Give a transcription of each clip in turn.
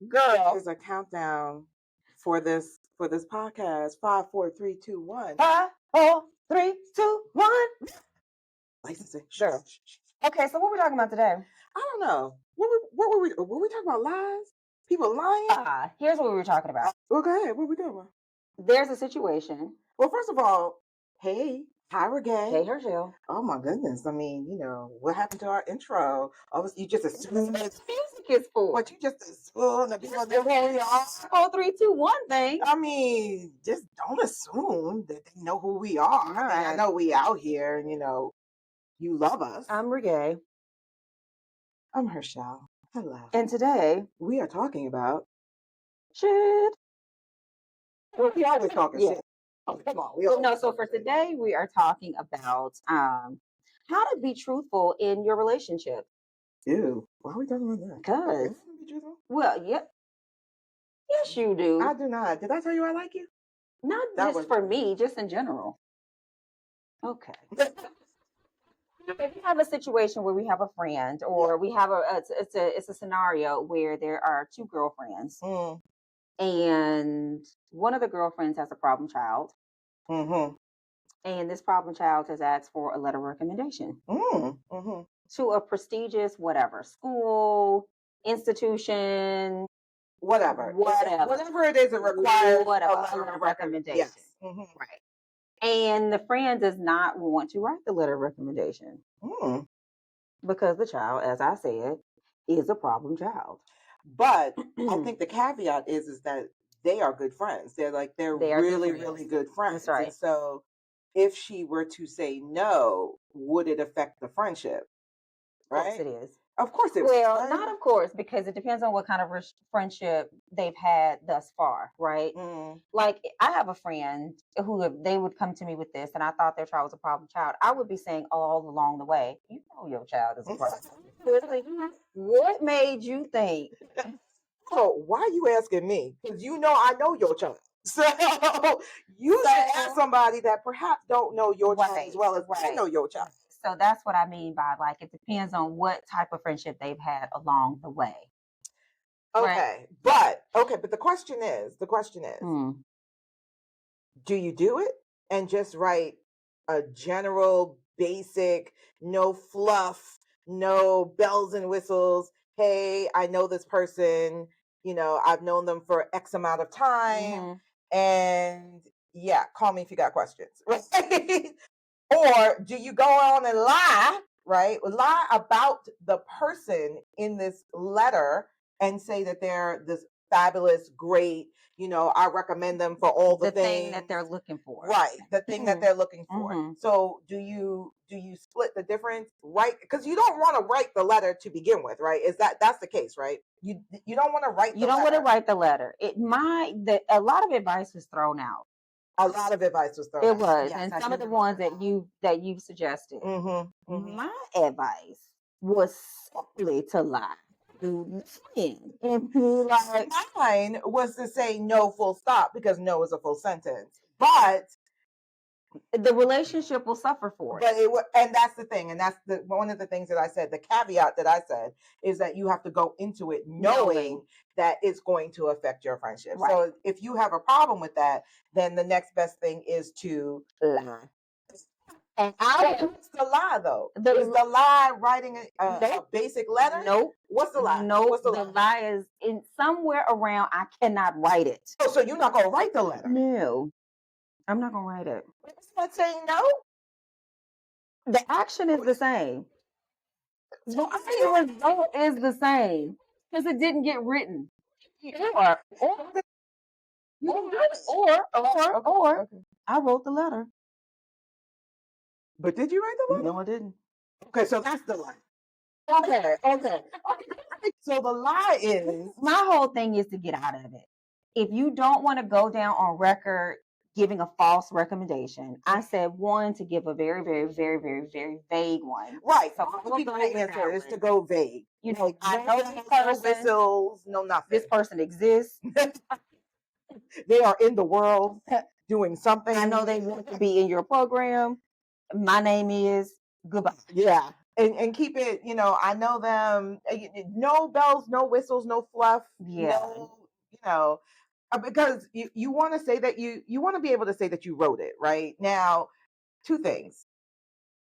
Girl. There's a countdown for this podcast. 5, 4, 3, 2, 1. 5, 4, 3, 2, 1. Licensing. Girl. Okay, so what are we talking about today? I don't know. What were we talking about? Lies? People lying? Here's what we were talking about. Well, go ahead. What we doing about? There's a situation. Well, first of all, hey, hi, Reggae. Hey, Herschel. Oh my goodness. I mean, what happened to our intro? Obviously, you just assumed Music is for. what you just assumed that people There really are 4, 3, 2, 1 thing. I mean, just don't assume that they know who we are. All I mean, I know we out here and you love us. I'm Reggae. I'm Herschel. Hello. And today we are talking about shit. Well, we always talking shit. Oh, come on. So for today we are talking about how to be truthful in your relationship. Ew. Why are we talking about that? Because be truthful? Well, yeah. Yes, you do. I do not. Did I tell you I like you? Not just for me, just in general. Okay. If you have a situation where we have a friend, or we have it's a scenario where there are two girlfriends, and one of the girlfriends has a problem child, and this problem child has asked for a letter of recommendation to a prestigious school, institution, whatever it is, it requires a letter of recommendation. Yes. Right. And the friend does not want to write the letter of recommendation because the child, as I said, is a problem child. But I think the caveat is that they are good friends. They're really, really good friends. That's right. And so if she were to say no, would it affect the friendship? Right? Yes, it is. Of course it Well, would. not of course, because it depends on what kind of friendship they've had thus far, right? Like, I have a friend who, if they would come to me with this and I thought their child was a problem child, I would be saying all along the way, you know your child is a problem. What made you think? Oh, why are you asking me? Because I know your child. So you should ask somebody that perhaps don't know your child as well as I know your child. So that's what I mean by, like, it depends on what type of friendship they've had along the way. Okay. Right? But the question is, do you do it and just write a general, basic, no fluff, no bells and whistles? Hey, I know this person, I've known them for X amount of time. And call me if you got questions. Right? Or do you go on and lie, right? Lie about the person in this letter and say that they're this fabulous, great, I recommend them for all the things that they're looking for. Right. The thing that they're looking for. So do you split the difference? Right. Because you don't want to write the letter to begin with, right? That's the case, right? You don't want to write You don't want to write the letter. A lot of advice was thrown out. A lot of advice was thrown out. It was. Yes, and some of the ones that you've suggested. My advice was simply to lie. And be like, mine was to say no full stop, because no is a full sentence. But the relationship will suffer for it. And that's the thing. And that's one of the things that I said. The caveat that I said is that you have to go into it knowing that it's going to affect your friendship. Right. So if you have a problem with that, then the next best thing is to lie. And what's the lie, though? Is the lie writing a basic letter? Nope. What's the lie? Nope. What's the lie is in somewhere around. I cannot write it. Oh, so you're not going to write the letter? No. I'm not going to write it. It's not saying no. The action is the same. The result is the same because it didn't get written. Or I wrote the letter. But did you write the letter? No, I didn't. Okay, so that's the lie. Okay. So the lie is, my whole thing is to get out of it. If you don't want to go down on record giving a false recommendation, I said one, to give a very, very, very, very, very vague one. Right. So the answer is to go vague. I know this person. No nothing. This person exists. They are in the world doing something. I know they want to be in your program. My name is goodbye. Yeah. and keep it, I know them, no bells, no whistles, no fluff, Yeah. no, because you want to say that you want to be able to say that you wrote it, right? Now, two things.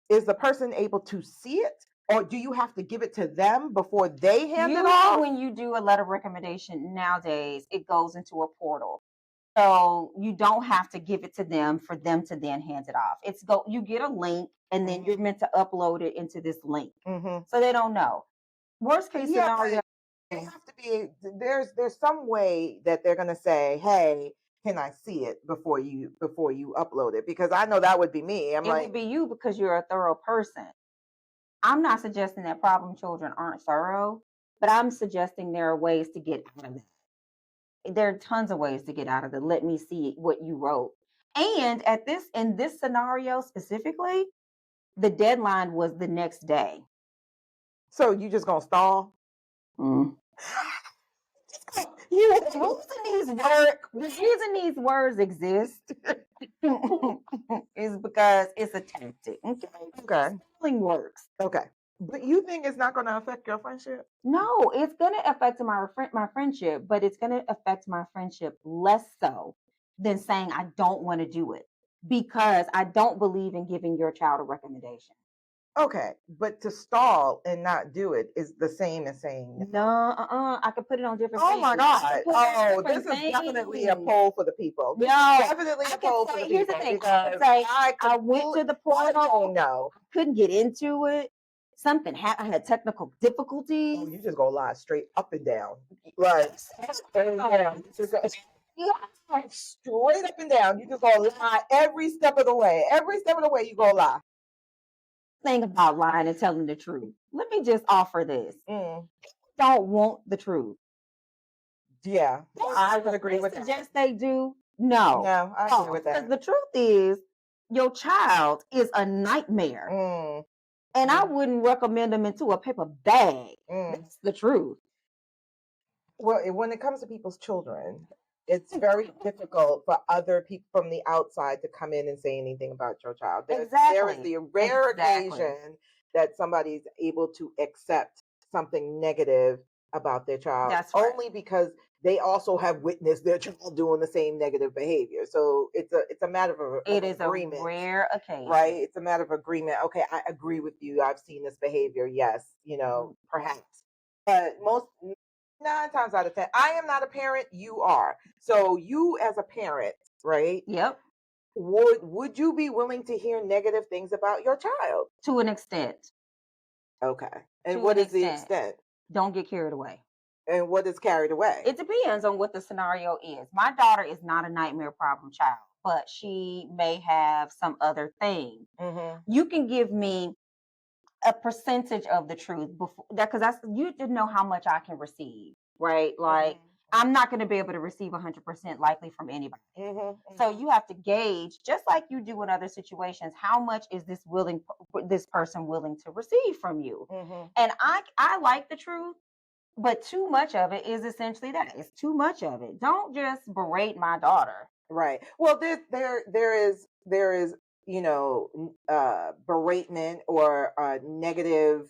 Is the person able to see it, or do you have to give it to them before they hand it Usually off? when you do a letter of recommendation nowadays, it goes into a portal. So you don't have to give it to them for them to then hand it off. You get a link and then you're meant to upload it into this link. Mm-hmm. So they don't know. Worst case Yeah, scenario, but they have to be, there's some way that they're gonna say, hey, can I see it before you upload it? Because I know that would be me. I'm it like, would be you because you're a thorough person. I'm not suggesting that problem children aren't thorough, but I'm suggesting there are ways to get out of that. There are tons of ways to get out of it. Let me see what you wrote. And in this scenario specifically, the deadline was the next day. so you just gonna stall? Mm. You The reason these words exist is because it's a tactic. Okay. okay? Spelling works. Okay, but you think it's not gonna affect your friendship? No, it's gonna affect my friendship, but it's gonna affect my friendship less so than saying I don't want to do it because I don't believe in giving your child a recommendation. Okay, but to stall and not do it is the same as saying no. No, I could put it on different Oh things. my I could God. put it on Oh, this different is definitely a things. poll for the people. This No, is definitely I a could poll for say, the here's the people thing. I could because say I I went to the portal. no. Couldn't get into it. Something happened. I had technical difficulties. Oh, you just gonna lie straight up and down. Like yeah, straight up and down. You just gonna lie every step of the way. Every step of the way you gonna lie. Thing about lying and telling the truth. Let me just offer this. Mm, Don't want the truth. yeah, I would agree with that. Suggest they do. No. No, I agree with Because that. the truth is, your child is a nightmare. Mm, And I wouldn't recommend them into a paper bag. mm. That's the truth. Well, when it comes to people's children, it's very difficult for other people from the outside to come in and say anything about your child. There is Exactly. the rare Exactly. occasion that somebody's able to accept something negative about their child, That's right. only because they also have witnessed their child doing the same negative behavior. So it's a matter It of is a agreement, rare occasion. right? It's a matter of agreement. Okay, I agree with you. I've seen this behavior. Yes, perhaps. But most 9 times out of 10, I am not a parent, you are. So you as a parent, right? Yep. Would you be willing to hear negative things about your child? To an extent. Okay. And To what an is the extent. extent? Don't get carried away. And what is carried away? It depends on what the scenario is. My daughter is not a nightmare problem child, but she may have some other thing. Mm-hmm. You can give me a percentage of the truth before that because that's you didn't know how much I can receive, right? Like I'm not going to be able to receive 100% likely from anybody. So you have to gauge, just like you do in other situations, how much is this person willing to receive from you? And I like the truth, but too much of it is essentially that. It's too much of it. Don't just berate my daughter. Right. Well, there is beratement or negative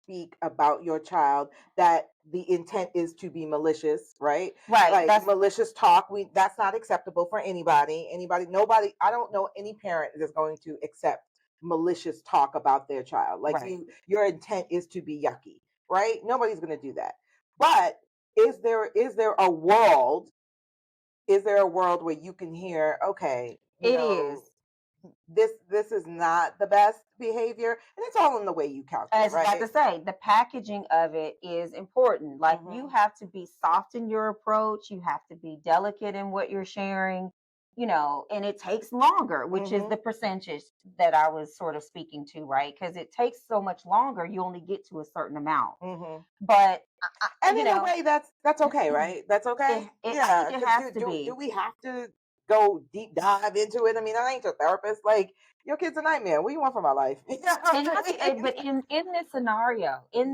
speak about your child that the intent is to be malicious, right? Right. Like That's malicious talk, that's not acceptable for anybody, nobody. I don't know any parent that's going to accept malicious talk about their child. Like right. your intent is to be yucky, right? Nobody's going to do that. But is there a world where you can hear, okay, It is. this is not the best behavior, and it's all in the way you couch I it, was about to right? say the packaging of it is important. Like you have to be soft in your approach, you have to be delicate in what you're sharing, and it takes longer, which is the percentage that I was sort of speaking to, right? Because it takes so much longer, you only get to a certain amount. But And in a way, that's okay, right? That's okay. I think it has to Do be. we have to go deep dive into it? I mean, I ain't your therapist. Like, your kid's a nightmare. What do you want from my life? But in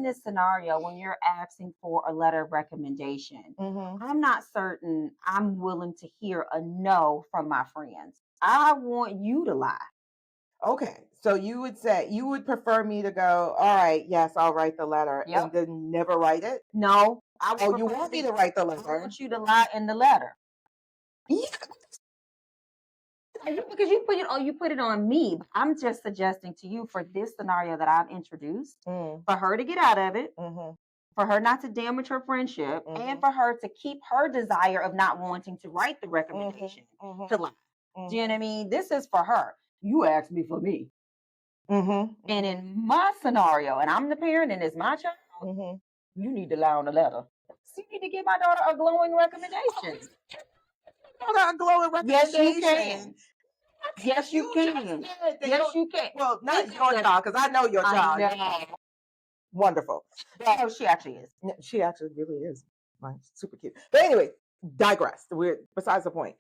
this scenario, when you're asking for a letter of recommendation, I'm not certain I'm willing to hear a no from my friends. I want you to lie. Okay, so you would say you would prefer me to go, all right, yes, I'll write the letter and Yep. then never write it? No, I would Oh, you prefer want me to to write the I letter? want you to lie in the letter. Yeah. Because you put it on me. I'm just suggesting to you for this scenario that I've introduced, Mm, for her to get out of it, mhm, for her not to damage her friendship, and mhm, for her to keep her desire of not wanting to write the mhm, recommendation mhm, to lie. Do you know what I mhm, mean? This is for her. You asked me for me. mhm, And in my scenario, and I'm the parent and it's my child, mhm. you need to lie on the letter. So you need to give my daughter a glowing recommendation. I got a glowing Yes, you recommendation. can. Yes, you You just can. said that Yes, you can. well, not It's your the- child, because I know your I child. know. Wonderful. No, she actually is. She actually really is. Super cute. But anyway, digress. We're besides the point.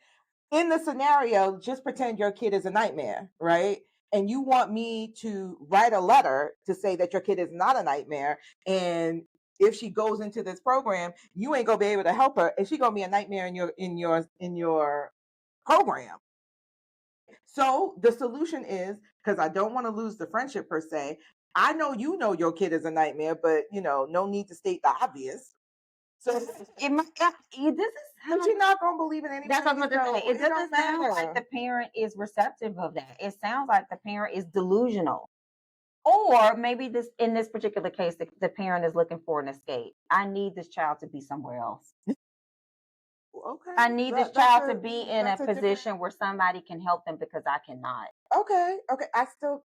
In the scenario, just pretend your kid is a nightmare, right? And you want me to write a letter to say that your kid is not a nightmare. And if she goes into this program, you ain't gonna be able to help her, and she gonna be a nightmare in your program. So the solution is because I don't want to lose the friendship per se. I know you know your kid is a nightmare, but no need to state the obvious. So, This but is you're not gonna believe in that's what I'm anybody. about to say. So It it don't doesn't sound like matter. the parent is receptive of that. It sounds like the parent is delusional. Or maybe this in this particular case, the parent is looking for an escape. I need this child to be somewhere else. Okay, I need this that's child to a be in a that's a different. position where somebody can help them because I cannot. Okay.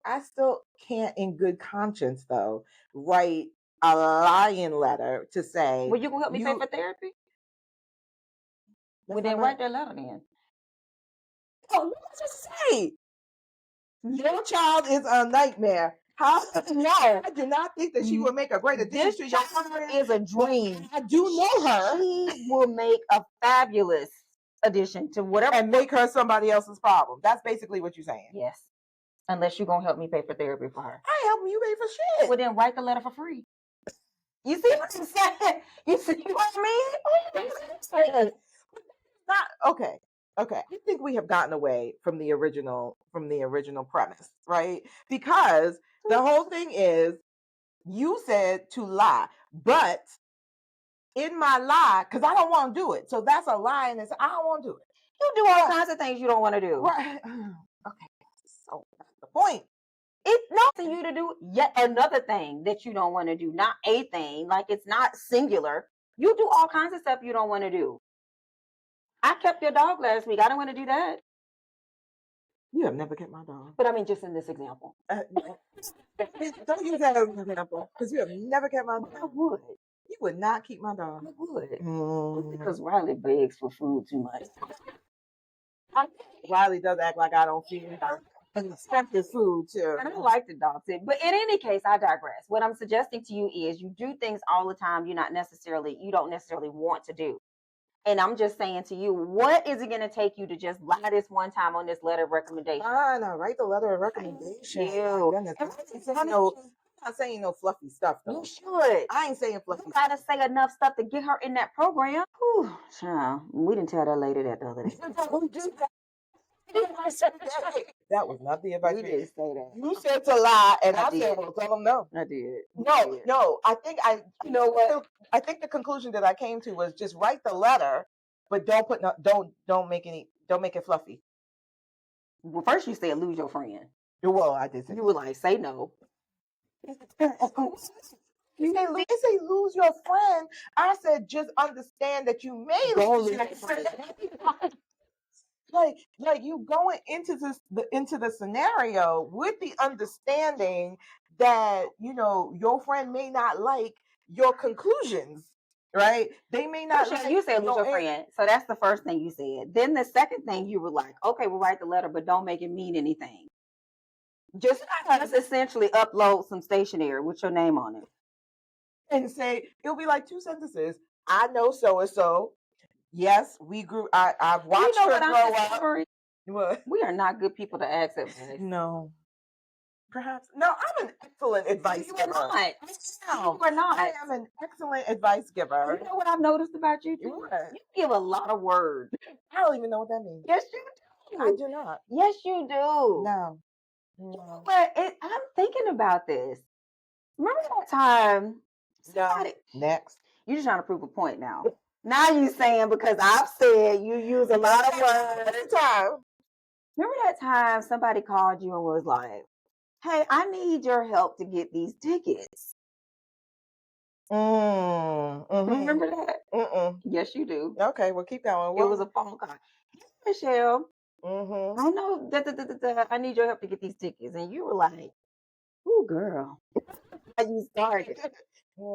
I still can't, in good conscience, though, write a lying letter to say Well, you gonna help me pay you. for therapy? Well, That's not then my. write that letter then. Oh, what did you say? Your child is a nightmare. How? No, I do not think that she will make a great addition this to your child program. is a dream. I do know her She will make a fabulous addition to whatever. and make her somebody else's problem. That's basically what you're saying. Yes, unless you're gonna help me pay for therapy for her. I help you pay for shit. Well, then write the letter for free. You see what I'm saying? You see what I mean? Not okay. Okay. I think we have gotten away from the original premise, right? Because the whole thing is you said to lie, but in my lie, because I don't want to do it. So that's a lie, and I don't want to do it. You do all kinds of things you don't want to do. Right. Okay. So that's the point. It's not for you to do yet another thing that you don't want to do, not a thing. Like it's not singular. You do all kinds of stuff you don't want to do. I kept your dog last week. I don't want to do that. You have never kept my dog. But I mean, just in this example. Don't use that as an example, because you have never kept my I dog. would. You would not keep my dog. I would. Mm. Because Riley begs for food too much. Riley does act like I don't feed her. And expect his food too. And I like the dog too. But in any case, I digress. What I'm suggesting to you is you do things all the time you don't necessarily want to do. And I'm just saying to you, what is it going to take you to just lie this one time on this letter of recommendation? Fine, I'll write the letter of recommendation. Oh my goodness. I'm not saying no fluffy stuff though. You should. I ain't saying fluffy You stuff. gotta say enough stuff to get her in that program. Whew, child, we didn't tell that lady that the other day. That was not the advice. We didn't say that. You said to lie, and I I said, did. well, tell them no. I did. No. I think you know what? I think the conclusion that I came to was just write the letter, but don't make it fluffy. Well, first you said lose your friend. Well, I did say You were like, say no. You say lose your friend. I said just understand that you may lose your friend. Like you going into the scenario with the understanding that your friend may not like your conclusions, right? They may not First, like you said lose your friend. So that's the first thing you said. Then the second thing you were like, okay, we'll write the letter, but don't make it mean anything. Just essentially upload some stationery with your name on it. and say it'll be like two sentences. I know so and so. Yes, we grew. I've watched her grow up. What? We are not good people to ask advice. No. Perhaps. No, I'm an excellent advice giver. You are not. I am an excellent advice giver. You know what I've noticed about you too? What? You give a lot of words. I don't even know what that means. Yes, you do. I do not. Yes, you do. No. No. But I'm thinking about this. Remember that time? No. Next. You're just trying to prove a point now. Now you saying because I've said you use a lot of words. Time. Remember that time somebody called you and was like, "Hey, I need your help to get these tickets." Remember that? Yes, you do. Okay, well, keep going. It was a phone call. "Hey, Michelle, Mm-hmm. I know that I need your help to get these tickets," and you were like, "Ooh, girl." How you started.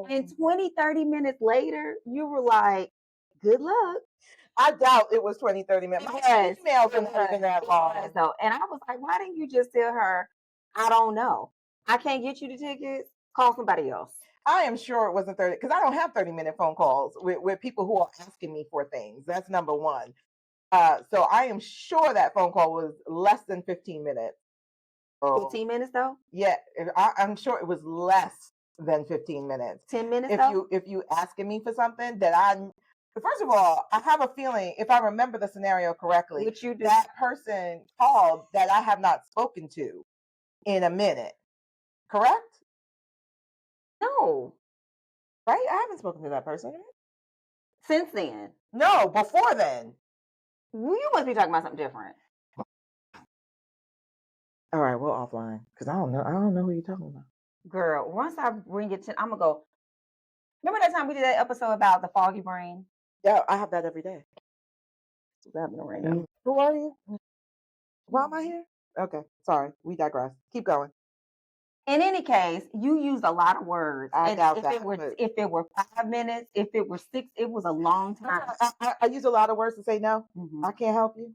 And 20, 30 minutes later, you were like, "Good luck." I doubt it was 20, 30 minutes. My emails are not even that long. So, and I was like, why didn't you just tell her, I don't know. I can't get you the tickets. Call somebody else. I am sure it wasn't 30 because I don't have 30-minute phone calls with people who are asking me for things. That's number one. So I am sure that phone call was less than 15 minutes. 15 minutes though? Yeah, I'm sure it was less than 15 minutes. 10 minutes though? If you asking me for something that first of all, I have a feeling if I remember the scenario correctly, Which you do. that person called that I have not spoken to in a minute. Correct? No. Right? I haven't spoken to that person. Since then. No, before then. Well, you must be talking about something different. All right, we're offline because I don't know. I don't know who you're talking about. Girl, once I bring it to, I'm gonna go. Remember that time we did that episode about the foggy brain? Yeah, I have that every day. What's happening right now? Who are you? Why am I here? Okay, sorry. We digress. Keep going. In any case, you used a lot of words. I And doubt if that. if it were 5 minutes, if it were 6, it was a long time. I use a lot of words to say no. Mhm. I can't help you.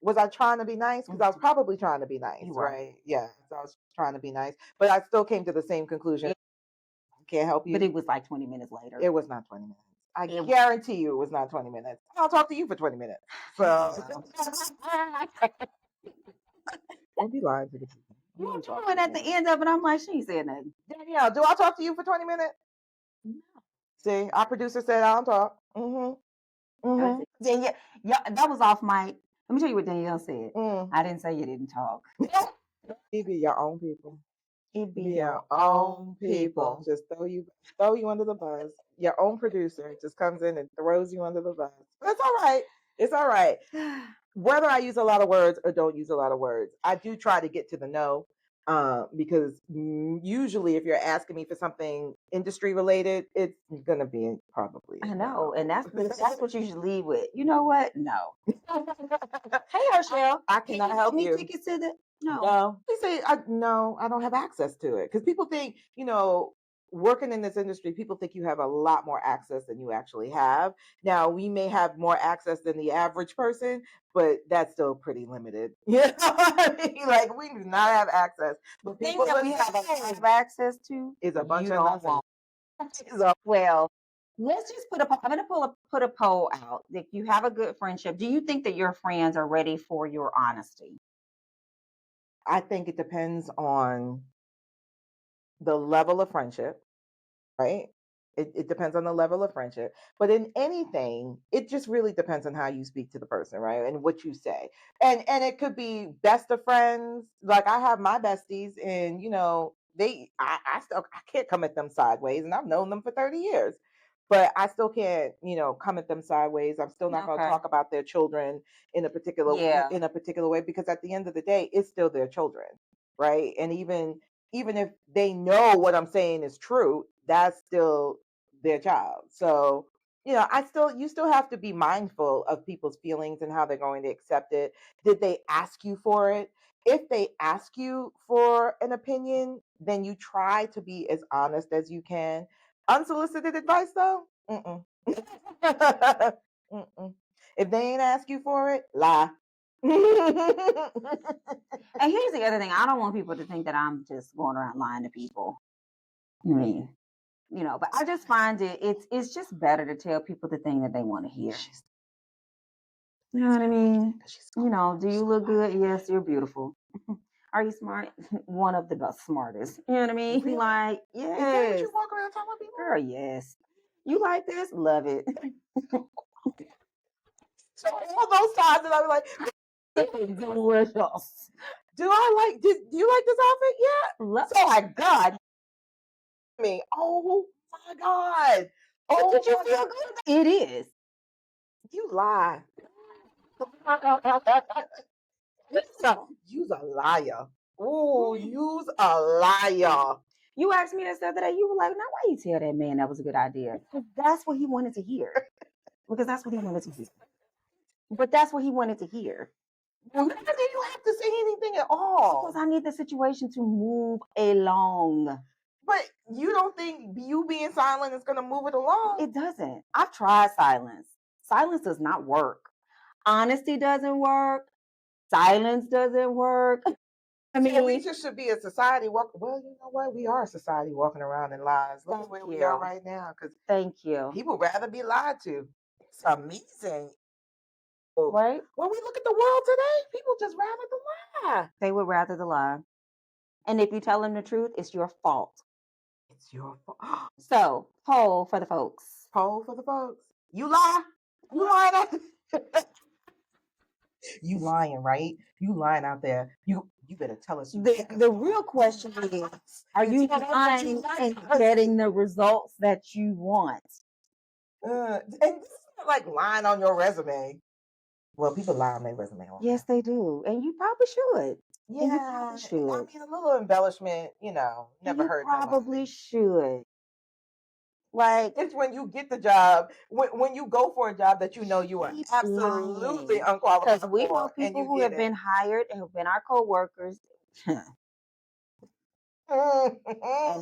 Was I trying to be nice? Because I was probably trying to be nice, You were. right? Yeah, so I was trying to be nice, but I still came to the same conclusion. I can't help you. But it was like 20 minutes later. It was not 20 minutes. I guarantee you it was not 20 minutes. I'll talk to you for 20 minutes. So don't be lying to the people. You know, and at the end of it, I'm like, she ain't said nothing. Danielle, do I talk to you for 20 minutes? No. See, our producer said I don't talk. Danielle, yeah, that was off mic. Let me tell you what Danielle said. I didn't say you didn't talk. It be your own people. It Be your own people. Just throw you under the bus. Your own producer just comes in and throws you under the bus. That's all right. It's all right. Whether I use a lot of words or don't use a lot of words, I do try to get to the no. Because usually if you're asking me for something industry related, it's gonna be probably I know, and that's what you should lead with. You know what? No. Hey, Herschel, I cannot help you. Tickets to the No. They say, no, I don't have access to it. Because people think, working in this industry, people think you have a lot more access than you actually have. Now, we may have more access than the average person, but that's still pretty limited. You know what I mean? Like, we do not have access. But thing people that we have a lot of access to is a bunch you of don't want. Well, let's just put I'm going to put a poll out. If you have a good friendship, do you think that your friends are ready for your honesty? I think it depends on the level of friendship, right? It depends on the level of friendship. But in anything, it just really depends on how you speak to the person, right? And what you say. And it could be best of friends. Like I have my besties and I still I can't come at them sideways and I've known them for 30 years. But I still can't, come at them sideways. I'm still not going to talk about their children in a particular way because at the end of the day, it's still their children, right? And even if they know what I'm saying is true, that's still their child. So, you still have to be mindful of people's feelings and how they're going to accept it. Did they ask you for it? If they ask you for an opinion, then you try to be as honest as you can. Unsolicited advice, though? Mm-mm. Mm-mm. If they ain't ask you for it, lie. And here's the other thing. I don't want people to think that I'm just going around lying to people. I mean, but I just find it's just better to tell people the thing that they want to hear. You know what I mean? Do you look good? Yes, you're beautiful. Are you smart? One of the smartest. You know what I mean? Really? Like, yes. Is that what you walk around talking about people? Girl, yes. You like this? Love it. So all those times that I was like, delicious. Do you like this outfit yet? Oh my God. Me. Oh my God. Oh, did you my feel God. good? It is. You lie. You's a liar. Oh, you's a liar. You asked me this the other day. You were like, "Now, why you tell that man that was a good idea?" Because that's what he wanted to hear. Because that's what he wanted to hear. But that's what he wanted to hear. Why did you have to say anything at all? Because I need the situation to move along. But you don't think you being silent is going to move it along? It doesn't. I've tried silence. Silence does not work. Honesty doesn't work. Silence doesn't work. I mean, so we just should be a society well, you know what? We are a society walking around in lies. Look at where we are right now. Because thank you. People rather be lied to. It's amazing. Right? When we look at the world today, people just rather the lie. They would rather the lie. And if you tell them the truth, it's your fault. It's your fault. So, poll for the folks. Poll for the folks. You lie. You lying. You lying, right? You lying out there. You better tell us. The real question is, are you lying and getting the results that you want? And this is not like lying on your resume. Well, people lie on their resume. Yes, they do. And you probably should. Yeah, I mean, a little embellishment, never hurt nobody. Probably should. Like, it's when you get the job, when you go for a job that you know you are absolutely unqualified because we know people who have been hired and have been our co-workers. And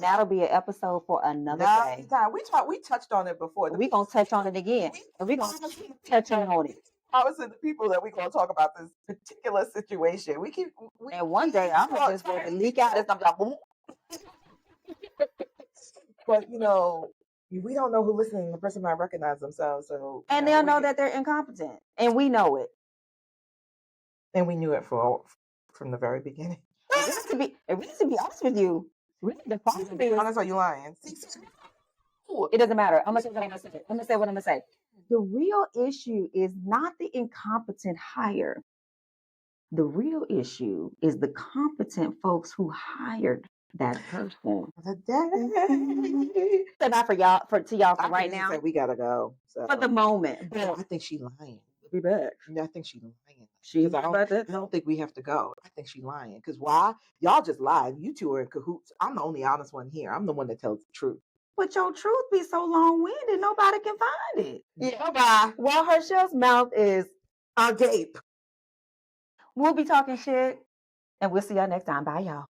that'll be an episode for another day. Time. We touched on it before. We're gonna touch on it again. And we're gonna keep touching on it. I was the people that we're gonna talk about this particular situation. And one day I'm just gonna leak out and stuff like boom. But we don't know who listening. The person might recognize themselves, so and they'll know that they're incompetent, and we know it. And we knew it from the very beginning. To be honest with you, really the problem is honest, are you lying? It doesn't matter. I'm gonna say what I'm gonna say. I'm gonna say what I'm gonna say. The real issue is not the incompetent hire. The real issue is the competent folks who hired that person. So not for y'all, to y'all for right now. We gotta go. So. For the moment. But I think she's lying. We'll be back. I think she's lying. I don't think we have to go. I think she's lying. Because why? Y'all just lied. You two are in cahoots. I'm the only honest one here. I'm the one that tells the truth. But your truth be so long-winded, nobody can find it. Yeah, bye. While Herschel's mouth is agape. We'll be talking shit, and we'll see y'all next time. Bye, y'all.